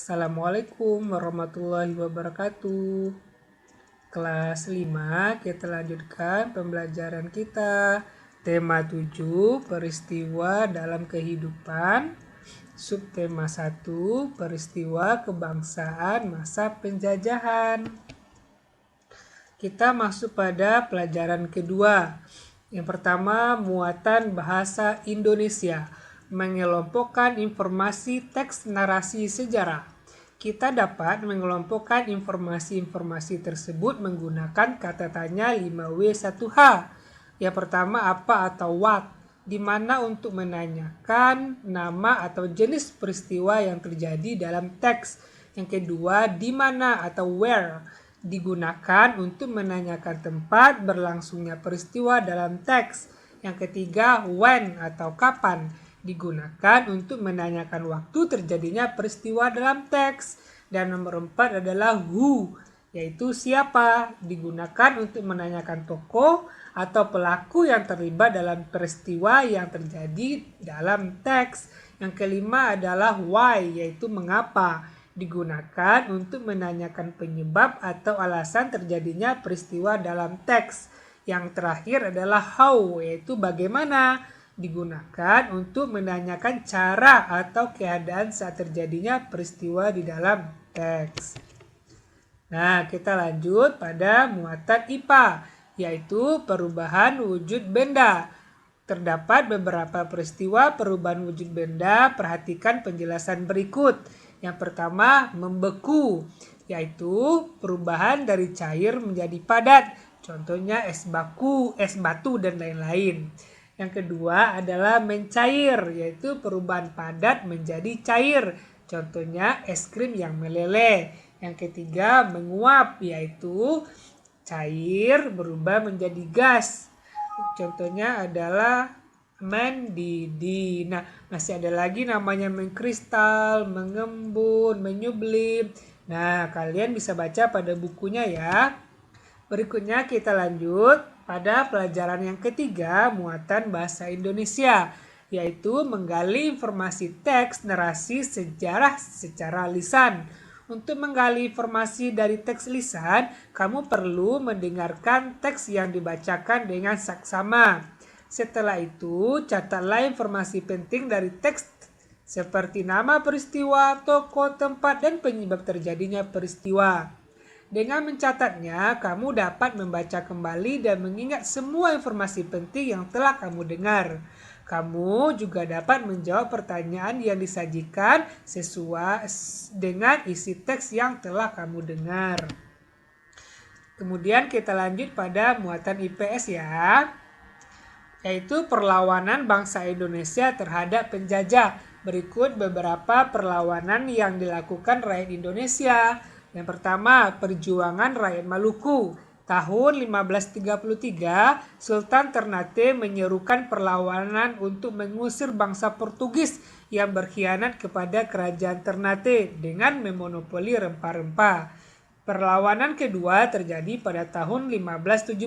Assalamualaikum warahmatullahi wabarakatuh. Kelas 5 kita lanjutkan pembelajaran kita. Tema 7, peristiwa dalam kehidupan. Subtema 1, peristiwa kebangsaan masa penjajahan. Kita masuk pada pelajaran kedua. Yang pertama, muatan bahasa Indonesia. Mengelompokkan informasi teks narasi sejarah. Kita dapat mengelompokkan informasi-informasi tersebut menggunakan kata tanya 5W1H. Yang pertama, apa atau what, di mana untuk menanyakan nama atau jenis peristiwa yang terjadi dalam teks. Yang kedua, di mana atau where, digunakan untuk menanyakan tempat berlangsungnya peristiwa dalam teks. Yang ketiga, when atau kapan, digunakan untuk menanyakan waktu terjadinya peristiwa dalam teks. Dan nomor 4 adalah who, yaitu siapa, digunakan untuk menanyakan tokoh atau pelaku yang terlibat dalam peristiwa yang terjadi dalam teks. Yang kelima adalah why, yaitu mengapa, digunakan untuk menanyakan penyebab atau alasan terjadinya peristiwa dalam teks. Yang terakhir adalah how, yaitu bagaimana, digunakan untuk menanyakan cara atau keadaan saat terjadinya peristiwa di dalam teks. Nah, kita lanjut pada muatan IPA, yaitu perubahan wujud benda. Terdapat beberapa peristiwa perubahan wujud benda, perhatikan penjelasan berikut. Yang pertama, membeku, yaitu perubahan dari cair menjadi padat. Contohnya es baku, es batu, dan lain-lain. Yang kedua adalah mencair, yaitu perubahan padat menjadi cair. Contohnya es krim yang meleleh. Yang ketiga, menguap, yaitu cair berubah menjadi gas. Contohnya adalah mendidih. Nah, masih ada lagi namanya mengkristal, mengembun, menyublim. Nah, kalian bisa baca pada bukunya ya. Berikutnya kita lanjut pada pelajaran yang ketiga, muatan bahasa Indonesia, yaitu menggali informasi teks narasi sejarah secara lisan. Untuk menggali informasi dari teks lisan, kamu perlu mendengarkan teks yang dibacakan dengan saksama. Setelah itu, catatlah informasi penting dari teks seperti nama peristiwa, tokoh, tempat, dan penyebab terjadinya peristiwa. Dengan mencatatnya, kamu dapat membaca kembali dan mengingat semua informasi penting yang telah kamu dengar. Kamu juga dapat menjawab pertanyaan yang disajikan sesuai dengan isi teks yang telah kamu dengar. Kemudian kita lanjut pada muatan IPS ya, yaitu perlawanan bangsa Indonesia terhadap penjajah. Berikut beberapa perlawanan yang dilakukan rakyat Indonesia. Yang pertama, perjuangan rakyat Maluku. Tahun 1533, Sultan Ternate menyerukan perlawanan untuk mengusir bangsa Portugis yang berkhianat kepada kerajaan Ternate dengan memonopoli rempah-rempah. Perlawanan kedua terjadi pada tahun 1570.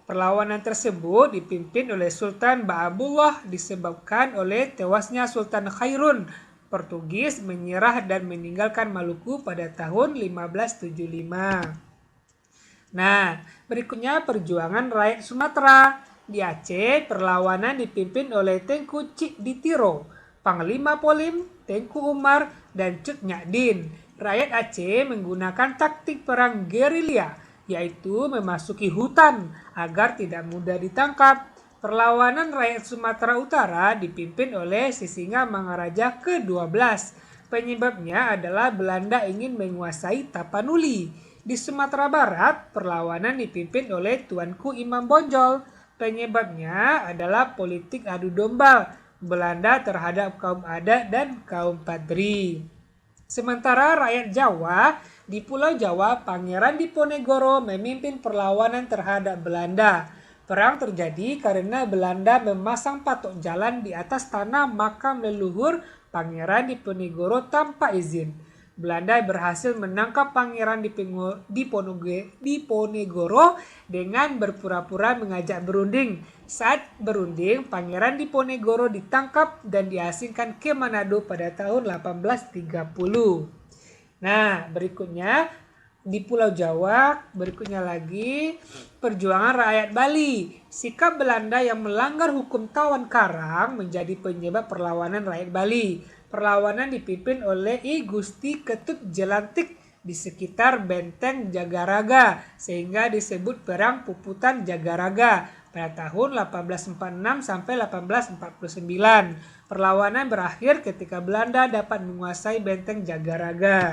Perlawanan tersebut dipimpin oleh Sultan Baabullah disebabkan oleh tewasnya Sultan Khairun. Portugis menyerah dan meninggalkan Maluku pada tahun 1575. Nah, berikutnya perjuangan rakyat Sumatera. Di Aceh, perlawanan dipimpin oleh Tengku Cik Ditiro, Panglima Polim, Tengku Umar, dan Cut Nyadin. Rakyat Aceh menggunakan taktik perang gerilya, yaitu memasuki hutan agar tidak mudah ditangkap. Perlawanan rakyat Sumatera Utara dipimpin oleh Sisingamangaraja ke-12. Penyebabnya adalah Belanda ingin menguasai Tapanuli. Di Sumatera Barat, perlawanan dipimpin oleh Tuanku Imam Bonjol. Penyebabnya adalah politik adu domba Belanda terhadap kaum adat dan kaum Padri. Sementara rakyat Jawa, di Pulau Jawa, Pangeran Diponegoro memimpin perlawanan terhadap Belanda. Perang terjadi karena Belanda memasang patok jalan di atas tanah makam leluhur Pangeran Diponegoro tanpa izin. Belanda berhasil menangkap pangeran Diponegoro dengan berpura-pura mengajak berunding. Saat berunding, pangeran Diponegoro ditangkap dan diasingkan ke Manado pada tahun 1830. Nah, berikutnya di Pulau Jawa, berikutnya lagi perjuangan rakyat Bali. Sikap Belanda yang melanggar hukum tawan karang menjadi penyebab perlawanan rakyat Bali. Perlawanan dipimpin oleh I Gusti Ketut Jelantik di sekitar benteng Jagaraga sehingga disebut Perang Puputan Jagaraga pada tahun 1846 sampai 1849. Perlawanan berakhir ketika Belanda dapat menguasai benteng Jagaraga.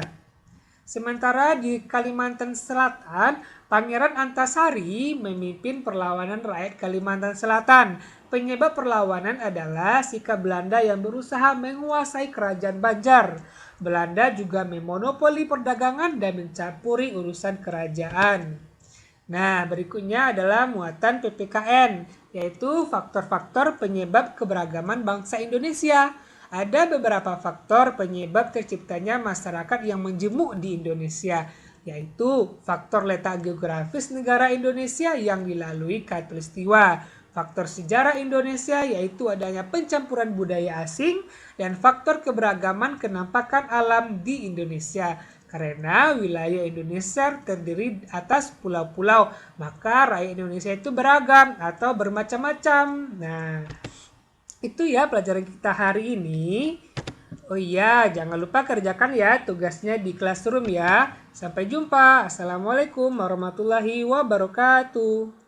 Sementara di Kalimantan Selatan, Pangeran Antasari memimpin perlawanan rakyat Kalimantan Selatan. Penyebab perlawanan adalah sikap Belanda yang berusaha menguasai kerajaan Banjar. Belanda juga memonopoli perdagangan dan mencampuri urusan kerajaan. Nah, berikutnya adalah muatan PPKN, yaitu faktor-faktor penyebab keberagaman bangsa Indonesia. Ada beberapa faktor penyebab terciptanya masyarakat yang menjemuk di Indonesia, yaitu faktor letak geografis negara Indonesia yang dilalui khatulistiwa, faktor sejarah Indonesia yaitu adanya pencampuran budaya asing, dan faktor keberagaman kenampakan alam di Indonesia. Karena wilayah Indonesia terdiri atas pulau-pulau, maka rakyat Indonesia itu beragam atau bermacam-macam. Nah, itu ya pelajaran kita hari ini. Oh iya, jangan lupa kerjakan ya tugasnya di classroom ya. Sampai jumpa. Assalamualaikum warahmatullahi wabarakatuh.